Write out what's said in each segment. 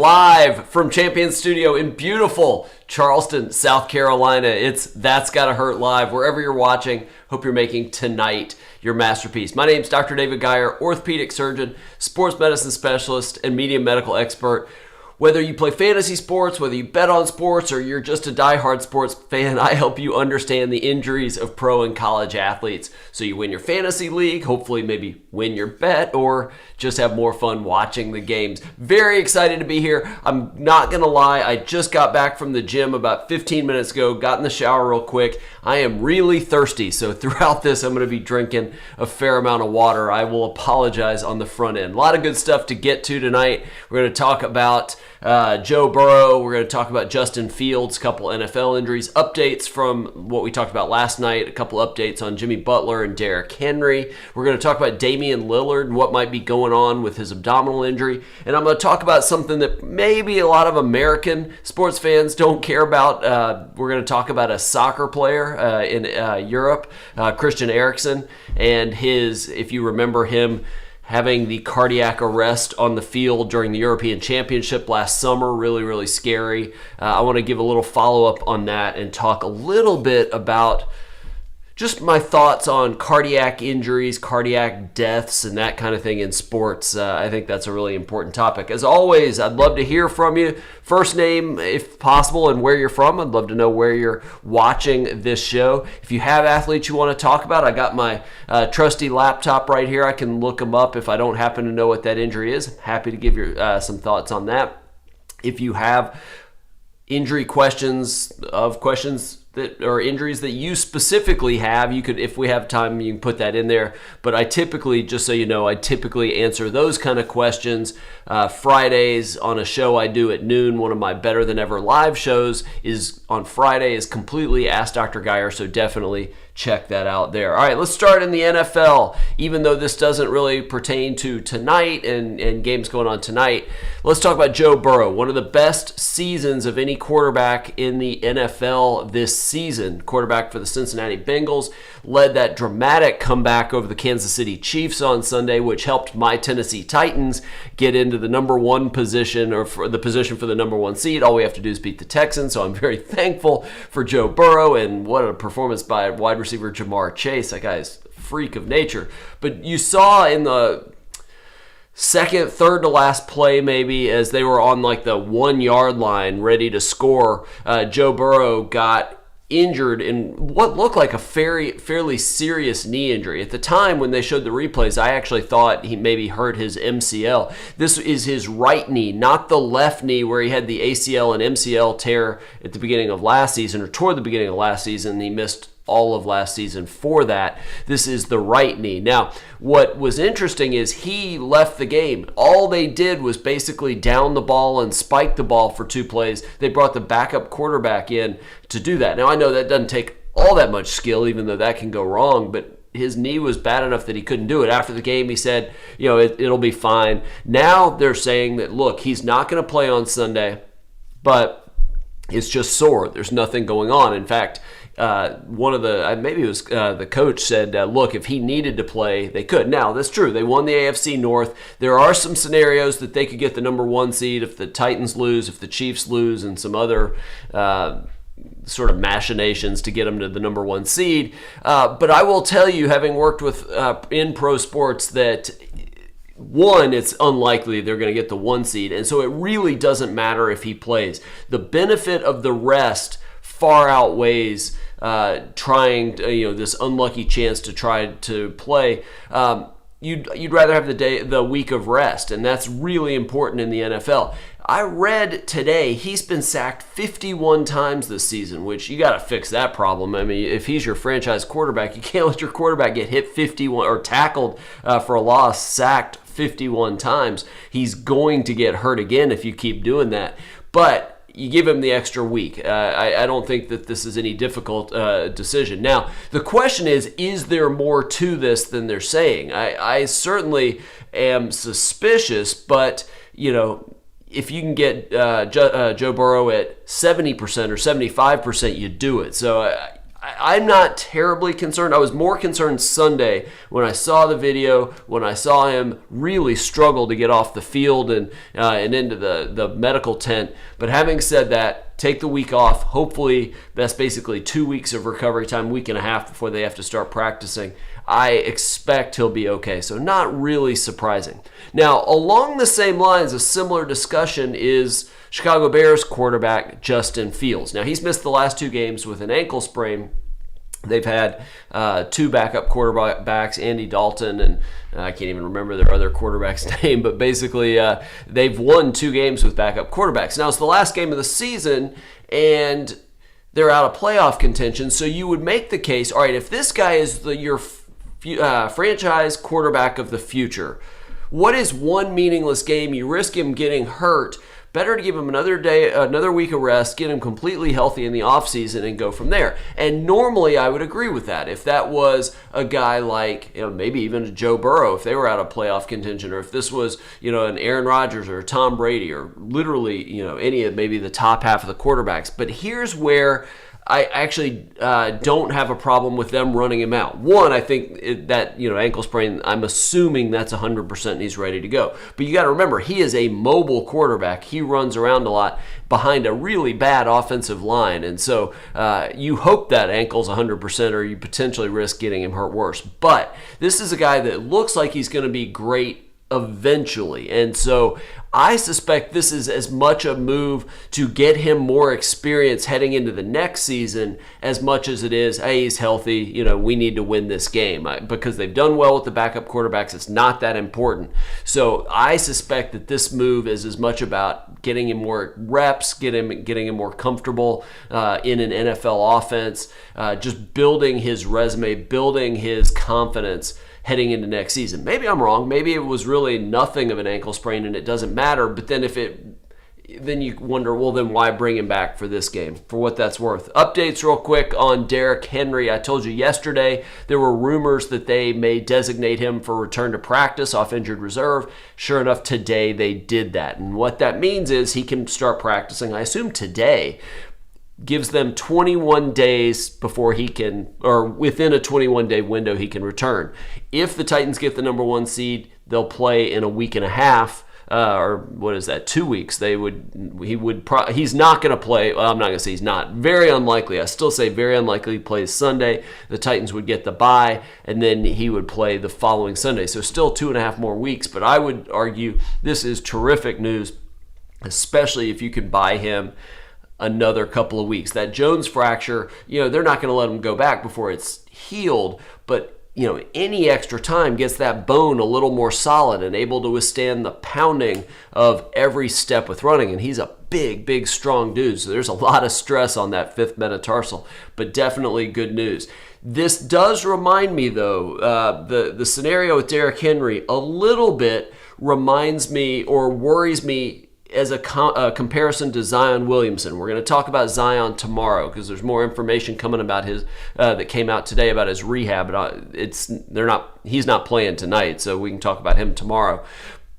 live from Champion Studio in beautiful Charleston, South Carolina. It's That's Gotta Hurt Live. Wherever you're watching, hope you're making tonight your masterpiece. My name's Dr. David Geier, orthopedic surgeon, sports medicine specialist, and media medical expert. Whether you play fantasy sports, whether you bet on sports, or you're just a diehard sports fan, I help you understand the injuries of pro and college athletes so you win your fantasy league, hopefully maybe win your bet, or just have more fun watching the games. Very excited to be here. I'm not going to lie, I just got back from the gym about 15 minutes ago, got in the shower real quick. I am really thirsty, so throughout this I'm going to be drinking a fair amount of water. I will apologize on the front end. A lot of good stuff to get to tonight. We're going to talk about Joe Burrow. We're going to talk about Justin Fields, a couple NFL injuries, updates from what we talked about last night, a couple updates on Jimmy Butler and Derrick Henry. We're going to talk about Damian Lillard and what might be going on with his abdominal injury. And I'm going to talk about something that maybe a lot of American sports fans don't care about. We're going to talk about a soccer player in Europe, Christian Eriksen, and his, if you remember him, having the cardiac arrest on the field during the European Championship last summer, really scary. I want to give a little follow-up on that and talk a little bit about just my thoughts on cardiac injuries, cardiac deaths, and that kind of thing in sports. I think that's a really important topic. As always, I'd love to hear from you. First name, if possible, and where you're from. I'd love to know where you're watching this show. If you have athletes you want to talk about, I got my trusty laptop right here. I can look them up if I don't happen to know what that injury is. I'm happy to give you some thoughts on that. If you have injury questions that or injuries that you specifically have, you could, if we have time, you can put that in there. But I typically, just so you know, I typically answer those kind of questions Fridays on a show I do at noon. One of my Better Than Ever live shows is on Friday, is completely Ask Dr. Geier, so definitely check that out there. All right, let's start in the NFL. Even though this doesn't really pertain to tonight and games going on tonight, let's talk about Joe Burrow. One of the best seasons of any quarterback in the NFL this season. Quarterback for the Cincinnati Bengals, led that dramatic comeback over the Kansas City Chiefs on Sunday, which helped my Tennessee Titans get into the number one position, or for the position for the number one seed. All we have to do is beat the Texans, so I'm very thankful for Joe Burrow, and what a performance by wide receiver Jamar Chase. That guy is a freak of nature. But you saw in the third to last play, maybe, as they were on like the 1 yard line ready to score, Joe Burrow got injured in what looked like a fairly serious knee injury. At the time when they showed the replays, I actually thought he maybe hurt his MCL. This is his right knee, not the left knee where he had the ACL and MCL tear at the beginning of last season, or toward the beginning of last season. He missed all of last season for that. This is the right knee. Now, what was interesting is he left the game. All they did was basically down the ball and spike the ball for 2 plays. They brought the backup quarterback in to do that. Now, I know that doesn't take all that much skill, even though that can go wrong, but his knee was bad enough that he couldn't do it. After the game, he said, it'll be fine. Now they're saying that, look, he's not going to play on Sunday, but it's just sore. There's nothing going on. In fact, one of the, maybe it was the coach said, look, if he needed to play, they could. Now, that's true. They won the AFC North. There are some scenarios that they could get the number one seed if the Titans lose, if the Chiefs lose, and some other sort of machinations to get them to the number one seed. But I will tell you, having worked with in pro sports, that one, it's unlikely they're going to get the 1 seed, and so it really doesn't matter if he plays. The benefit of the rest far outweighs trying to, this unlucky chance to try to play. You'd rather have the week of rest, and that's really important in the NFL. I read today he's been sacked 51 times this season, which you got to fix that problem. I mean, if he's your franchise quarterback, you can't let your quarterback get hit 51 or tackled for a loss, sacked 51 times. He's going to get hurt again if you keep doing that. But you give him the extra week. I don't think that this is any difficult decision. Now, the question is there more to this than they're saying? I certainly am suspicious, but, if you can get Joe Burrow at 70% or 75%, you do it. So I'm not terribly concerned. I was more concerned Sunday when I saw the video, when I saw him really struggle to get off the field and into the medical tent. But having said that, take the week off. Hopefully, that's basically 2 weeks of recovery time, week and a half before they have to start practicing. I expect he'll be okay, so not really surprising. Now, along the same lines, a similar discussion is Chicago Bears quarterback Justin Fields. Now, he's missed the last 2 games with an ankle sprain. They've had 2 backup quarterbacks, Andy Dalton, and I can't even remember their other quarterback's name, but basically they've won 2 games with backup quarterbacks. Now, it's the last game of the season, and they're out of playoff contention, so you would make the case, all right, if this guy is your franchise quarterback of the future, what is one meaningless game? You risk him getting hurt. Better to give him another week of rest, get him completely healthy in the offseason, and go from there. And normally I would agree with that. If that was a guy like, maybe even a Joe Burrow, if they were out of playoff contention, or if this was, an Aaron Rodgers or a Tom Brady, or literally, any of maybe the top half of the quarterbacks. But here's where I actually don't have a problem with them running him out. One, I think that, ankle sprain, I'm assuming that's 100% and he's ready to go. But you got to remember, he is a mobile quarterback. He runs around a lot behind a really bad offensive line. And so you hope that ankle's 100% or you potentially risk getting him hurt worse. But this is a guy that looks like he's going to be great eventually. And so I suspect this is as much a move to get him more experience heading into the next season as much as it is, hey, he's healthy, we need to win this game. Because they've done well with the backup quarterbacks, it's not that important. So I suspect that this move is as much about getting him more reps, getting him more comfortable in an NFL offense, just building his resume, building his confidence heading into next season. Maybe I'm wrong. Maybe it was really nothing of an ankle sprain and it doesn't matter. But then then you wonder, well, then why bring him back for this game, for what that's worth? Updates real quick on Derrick Henry. I told you yesterday there were rumors that they may designate him for return to practice off injured reserve. Sure enough, today they did that. And what that means is he can start practicing, I assume today. Gives them 21 days before he can, or within a 21-day window, he can return. If the Titans get the number 1 seed, they'll play in a week and a half, or what is that, 2 weeks. He's not going to play. Well, I'm not going to say he's not. Very unlikely. I still say very unlikely he plays Sunday. The Titans would get the bye, and then he would play the following Sunday. So still 2.5 more weeks. But I would argue this is terrific news, especially if you can buy him another couple of weeks. That Jones fracture, they're not going to let him go back before it's healed, but any extra time gets that bone a little more solid and able to withstand the pounding of every step with running. And he's a big, strong dude, so there's a lot of stress on that 5th metatarsal, but definitely good news. This does remind me, though, the scenario with Derrick Henry a little bit reminds me or worries me as a comparison to Zion Williamson. We're going to talk about Zion tomorrow because there's more information coming about his that came out today about his rehab. But he's not playing tonight, so we can talk about him tomorrow.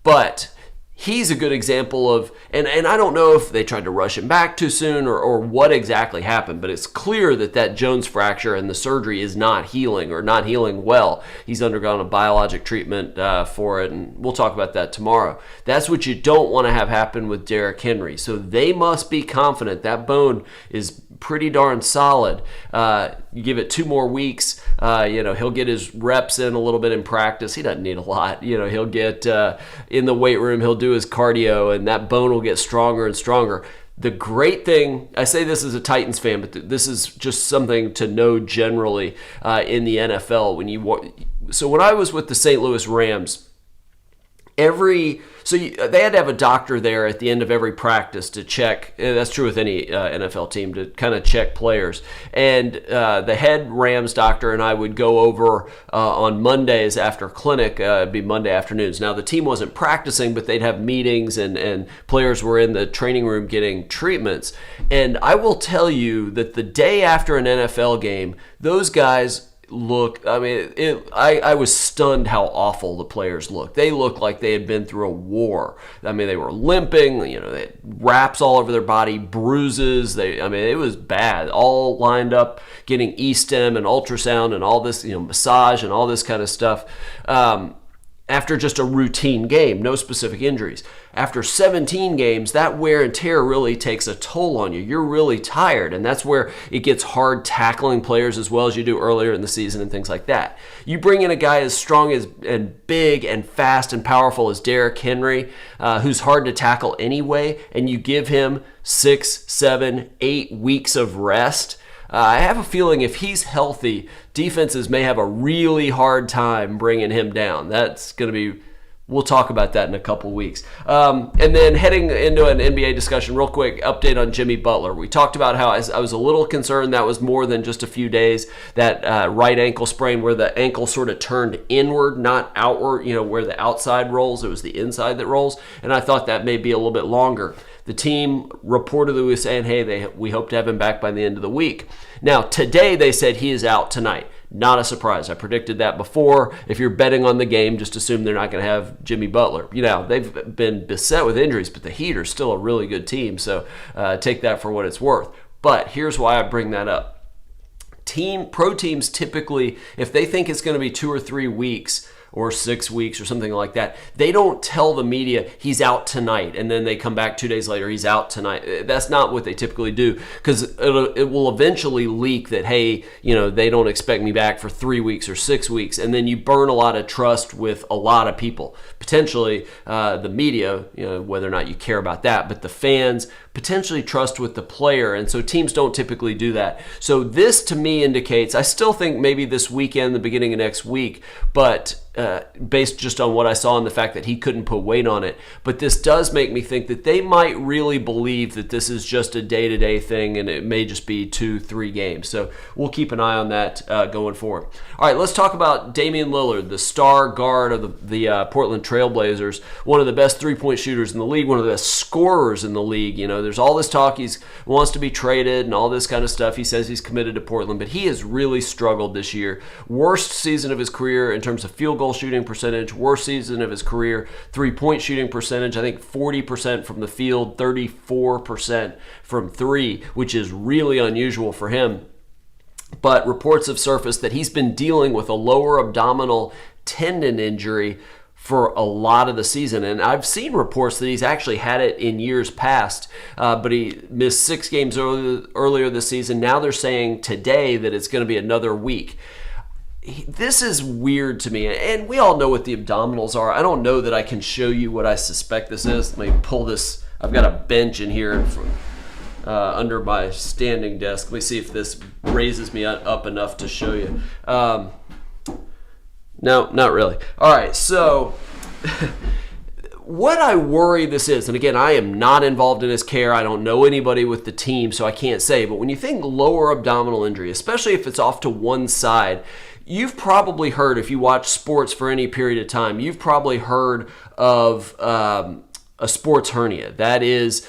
But he's a good example of, and I don't know if they tried to rush him back too soon or what exactly happened, but it's clear that Jones fracture and the surgery is not healing or not healing well. He's undergone a biologic treatment for it, and we'll talk about that tomorrow. That's what you don't want to have happen with Derrick Henry. So they must be confident that bone is pretty darn solid. You give it 2 more weeks, he'll get his reps in a little bit in practice. He doesn't need a lot. He'll get in the weight room, he'll do his cardio, and that bone will get stronger and stronger. The great thing, I say this as a Titans fan, but this is just something to know generally in the NFL. When I was with the St. Louis Rams, they had to have a doctor there at the end of every practice to check. That's true with any NFL team, to kind of check players. And the head Rams doctor and I would go over on Mondays after clinic. It'd be Monday afternoons. Now, the team wasn't practicing, but they'd have meetings and players were in the training room getting treatments. And I will tell you that the day after an NFL game, those guys, look, I mean, I was stunned how awful the players looked. They looked like they had been through a war. I mean, they were limping, they had wraps all over their body, bruises. It was bad. All lined up, getting E-stim and ultrasound and all this, massage and all this kind of stuff. After just a routine game, no specific injuries. After 17 games, that wear and tear really takes a toll on you. You're really tired, and that's where it gets hard tackling players as well as you do earlier in the season and things like that. You bring in a guy as strong as and big and fast and powerful as Derrick Henry, who's hard to tackle anyway, and you give him 6, 7, 8 weeks of rest. I have a feeling if he's healthy, defenses may have a really hard time bringing him down. That's going to be, we'll talk about that in a couple weeks. And then heading into an NBA discussion, real quick, update on Jimmy Butler. We talked about how I was a little concerned that was more than just a few days, that right ankle sprain where the ankle sort of turned inward, not outward, where the outside rolls. It was the inside that rolls. And I thought that may be a little bit longer. The team reportedly was saying, hey, we hope to have him back by the end of the week. Now, today they said he is out tonight. Not a surprise. I predicted that before. If you're betting on the game, just assume they're not going to have Jimmy Butler. They've been beset with injuries, but the Heat are still a really good team, so take that for what it's worth. But here's why I bring that up. Pro teams typically, if they think it's going to be 2 or 3 weeks, or 6 weeks or something like that, they don't tell the media he's out tonight and then they come back 2 days later, he's out tonight. That's not what they typically do, because it will eventually leak that, hey, they don't expect me back for 3 weeks or 6 weeks, and then you burn a lot of trust with a lot of people. Potentially the media, whether or not you care about that, but the fans potentially trust with the player, and so teams don't typically do that. So this to me indicates, I still think maybe this weekend, the beginning of next week, but based just on what I saw and the fact that he couldn't put weight on it. But this does make me think that they might really believe that this is just a day-to-day thing and it may just be 2-3 games. So we'll keep an eye on that going forward. All right, let's talk about Damian Lillard, the star guard of the Portland Trailblazers, one of the best three-point shooters in the league, one of the best scorers in the league. There's all this talk he wants to be traded and all this kind of stuff. He says he's committed to Portland, but he has really struggled this year. Worst season of his career in terms of field goal shooting percentage, worst season of his career, three-point shooting percentage, I think 40% from the field, 34% from three, which is really unusual for him. But reports have surfaced that he's been dealing with a lower abdominal tendon injury for a lot of the season. And I've seen reports that he's actually had it in years past, but he missed 6 games earlier this season. Now they're saying today that it's going to be another week. This is weird to me, and we all know what the abdominals are. I don't know that I can show you what I suspect this is. Let me pull this. I've got a bench in here under my standing desk. Let me see if this raises me up enough to show you. No, not really. All right, so what I worry this is, and again, I am not involved in his care. I don't know anybody with the team, so I can't say. But when you think lower abdominal injury, especially if it's off to one side, you've probably heard, if you watch sports for any period of time, you've probably heard of a sports hernia. That is,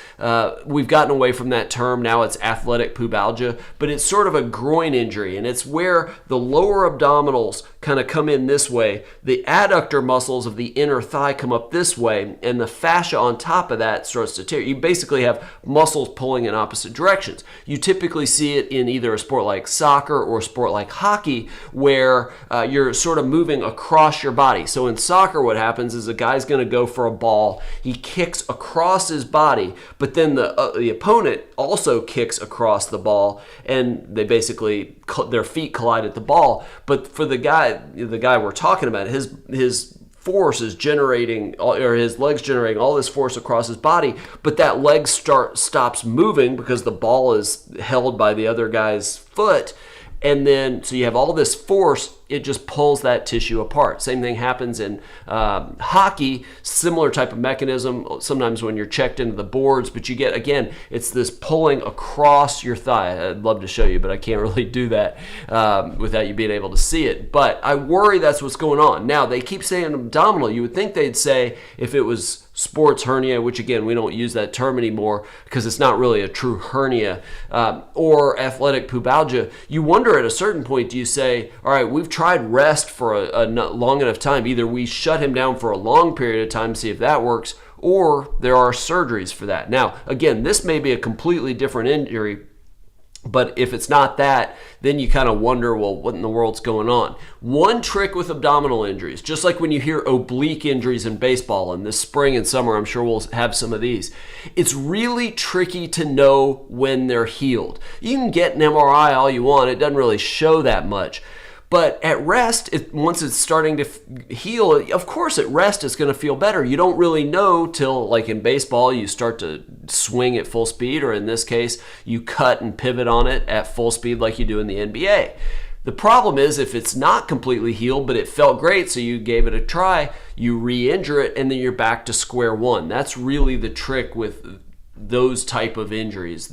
we've gotten away from that term. Now it's athletic pubalgia, but it's sort of a groin injury, and it's where the lower abdominals kind of come in this way. The adductor muscles of the inner thigh come up this way, and the fascia on top of that starts to tear. You basically have muscles pulling in opposite directions. You typically see it in either a sport like soccer or a sport like hockey, where you're sort of moving across your body. So in soccer, what happens is a guy's going to go for a ball. He kicks across his body, but then the opponent also kicks across the ball, and they basically their feet collide at the ball. But for the guy we're talking about, his force is generating, or his legs generating all this force across his body, but that leg stops moving because the ball is held by the other guy's foot. And then, so you have all this force, it just pulls that tissue apart. Same thing happens in hockey, similar type of mechanism, sometimes when you're checked into the boards, but you get, again, it's this pulling across your thigh. I'd love to show you, but I can't really do that without you being able to see it. But I worry that's what's going on. Now, they keep saying abdominal. You would think they'd say if it was sports hernia, which again, we don't use that term anymore because it's not really a true hernia, or athletic pubalgia, you wonder at a certain point, do you say, all right, we've tried rest for a long enough time. Either we shut him down for a long period of time, see if that works, or there are surgeries for that. Now, again, this may be a completely different injury, but if it's not that, then you kind of wonder, well, what in the world's going on? One trick with abdominal injuries, just like when you hear oblique injuries in baseball, and this spring and summer, I'm sure we'll have some of these, it's really tricky to know when they're healed. You can get an MRI all you want. It doesn't really show that much. But at rest, once it's starting to heal, of course at rest it's going to feel better. You don't really know till, like in baseball, you start to swing at full speed, or in this case, you cut and pivot on it at full speed like you do in the NBA. The problem is if it's not completely healed, but it felt great, so you gave it a try, you re-injure it, and then you're back to square one. That's really the trick with those type of injuries.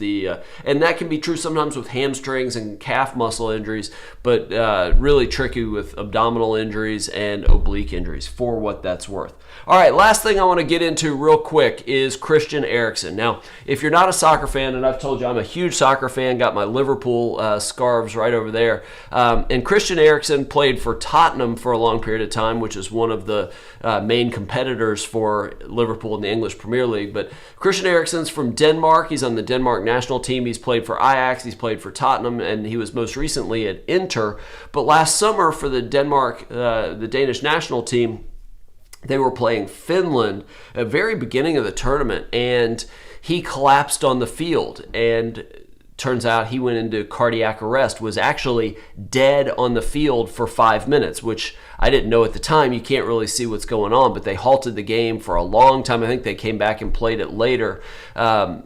And that can be true sometimes with hamstrings and calf muscle injuries, but really tricky with abdominal injuries and oblique injuries, for what that's worth. All right, last thing I want to get into real quick is Christian Eriksen. Now, if you're not a soccer fan, and I've told you I'm a huge soccer fan, got my Liverpool scarves right over there, and Christian Eriksen played for Tottenham for a long period of time, which is one of the main competitors for Liverpool in the English Premier League. But Christian Eriksen's from Denmark. He's on the Denmark national team. He's played for Ajax. He's played for Tottenham, and he was most recently at Inter. But last summer for the Danish national team, they were playing Finland at the very beginning of the tournament, and he collapsed on the field. And turns out he went into cardiac arrest, was actually dead on the field for 5 minutes, which I didn't know at the time. You can't really see what's going on, but they halted the game for a long time. I think they came back and played it later. And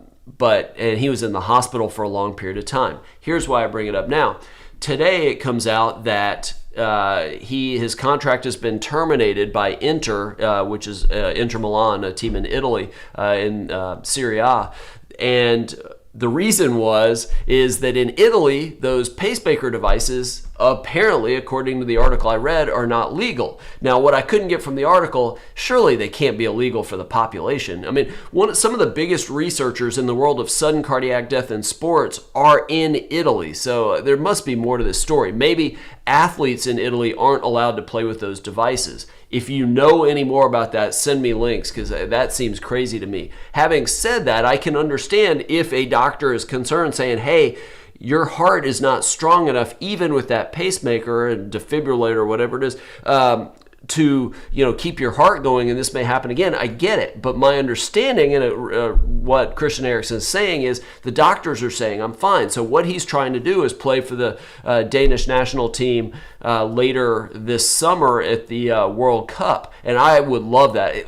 he was in the hospital for a long period of time. Here's why I bring it up now. Today it comes out that his contract has been terminated by Inter, which is Inter Milan, a team in Italy, in Serie A. And the reason is that in Italy, those pacemaker devices, apparently, according to the article I read, are not legal. Now, what I couldn't get from the article, surely they can't be illegal for the population. I mean, some of the biggest researchers in the world of sudden cardiac death in sports are in Italy, so there must be more to this story. Maybe athletes in Italy aren't allowed to play with those devices. If you know any more about that, send me links, because that seems crazy to me. Having said that, I can understand if a doctor is concerned, saying, hey, your heart is not strong enough, even with that pacemaker and defibrillator or whatever it is, to keep your heart going, and this may happen again. I get it, but my understanding and what Christian Eriksen is saying is the doctors are saying I'm fine. So what he's trying to do is play for the Danish national team later this summer at the World Cup, and I would love that.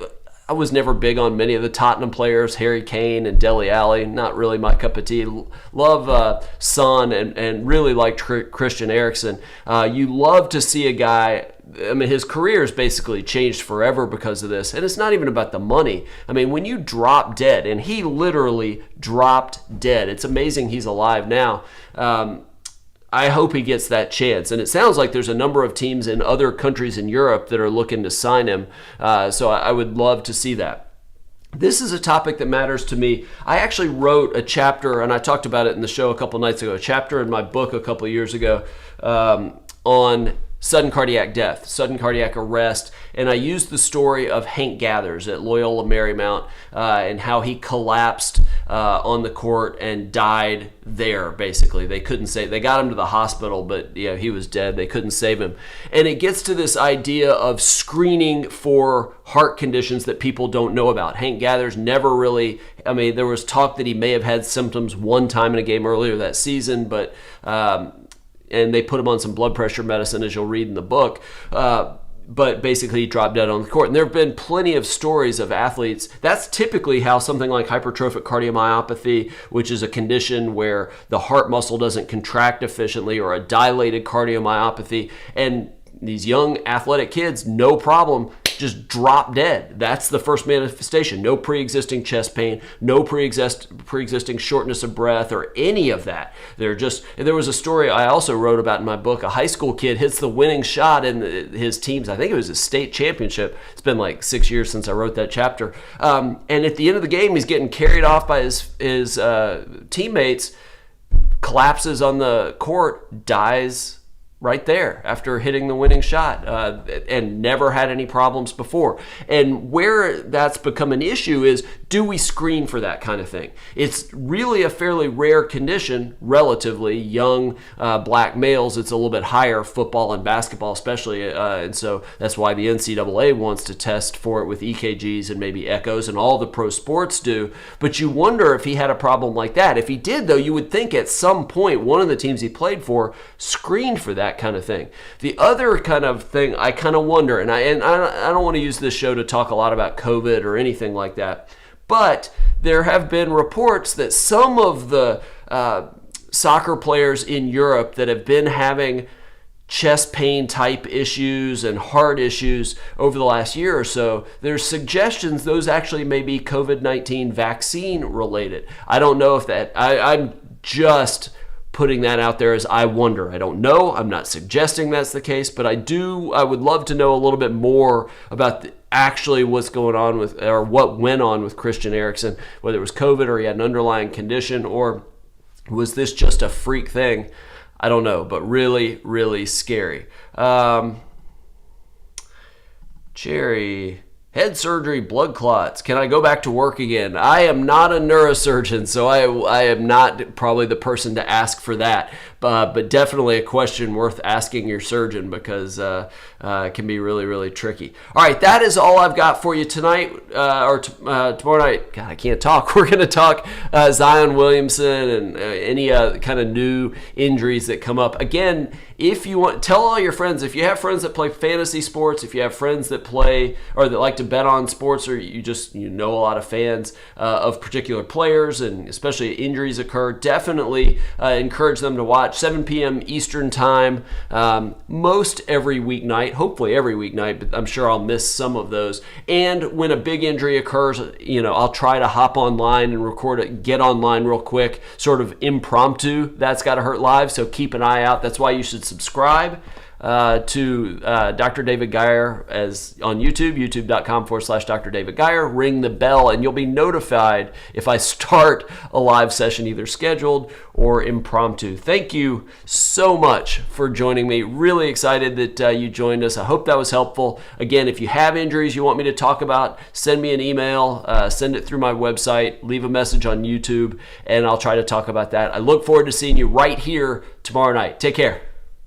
I was never big on many of the Tottenham players, Harry Kane and Dele Alli, not really my cup of tea. Love Son and really liked Christian Eriksen. You love to see a guy, I mean, his career has basically changed forever because of this, and it's not even about the money. I mean, when you drop dead, and he literally dropped dead, it's amazing he's alive now. I hope he gets that chance. And it sounds like there's a number of teams in other countries in Europe that are looking to sign him. So I would love to see that. This is a topic that matters to me. I actually wrote a chapter, and I talked about it in the show a couple nights ago, a chapter in my book a couple years ago on sudden cardiac death, sudden cardiac arrest, and I used the story of Hank Gathers at Loyola Marymount and how he collapsed on the court and died there, basically. They got him to the hospital, but he was dead. They couldn't save him. And it gets to this idea of screening for heart conditions that people don't know about. Hank Gathers never really, there was talk that he may have had symptoms one time in a game earlier that season, but and they put him on some blood pressure medicine, as you'll read in the book. But basically he dropped dead on the court. And there have been plenty of stories of athletes. That's typically how something like hypertrophic cardiomyopathy, which is a condition where the heart muscle doesn't contract efficiently, or a dilated cardiomyopathy, and these young athletic kids, no problem, just drop dead. That's the first manifestation. No pre-existing chest pain, no pre-existing shortness of breath or any of that. There was a story I also wrote about in my book. A high school kid hits the winning shot in his team's, I think it was a state championship. It's been like 6 years since I wrote that chapter. And at the end of the game, he's getting carried off by his teammates, collapses on the court, dies right there after hitting the winning shot, and never had any problems before. And where that's become an issue is, do we screen for that kind of thing? It's really a fairly rare condition, relatively. Young black males, it's a little bit higher, football and basketball especially, and so that's why the NCAA wants to test for it with EKGs and maybe echoes, and all the pro sports do. But you wonder if he had a problem like that. If he did, though, you would think at some point one of the teams he played for screened for that kind of thing. The other kind of thing I kind of wonder, and I don't want to use this show to talk a lot about COVID or anything like that, but there have been reports that some of the soccer players in Europe that have been having chest pain type issues and heart issues over the last year or so, there's suggestions those actually may be COVID-19 vaccine related. I don't know if that, I'm just putting that out there as I wonder. I don't know. I'm not suggesting that's the case, but I would love to know a little bit more about actually what's going on with, or what went on with Christian Eriksen, whether it was COVID or he had an underlying condition, or was this just a freak thing? I don't know, but really, really scary. Jerry, head surgery, blood clots. Can I go back to work again? I am not a neurosurgeon, so I am not probably the person to ask for that. But definitely a question worth asking your surgeon, because it can be really, really tricky. All right, that is all I've got for you tonight, or tomorrow night. God, I can't talk. We're going to talk Zion Williamson and any kind of new injuries that come up. Again, if you want, tell all your friends. If you have friends that play fantasy sports, if you have friends that play or that like to bet on sports, or you know a lot of fans of particular players, and especially injuries occur, definitely encourage them to watch 7 p.m. Eastern time most every weeknight, hopefully every weeknight, but I'm sure I'll miss some of those. And when a big injury occurs, I'll try to hop online and record it, get online real quick, sort of impromptu. That's Gotta Hurt Live, so keep an eye out. That's why you should subscribe to Dr. David Geier as on YouTube, youtube.com/Dr. David Geier. Ring the bell and you'll be notified if I start a live session, either scheduled or impromptu. Thank you so much for joining me. Really excited that you joined us. I hope that was helpful. Again, if you have injuries you want me to talk about, send me an email, send it through my website, leave a message on YouTube, and I'll try to talk about that. I look forward to seeing you right here tomorrow night. Take care.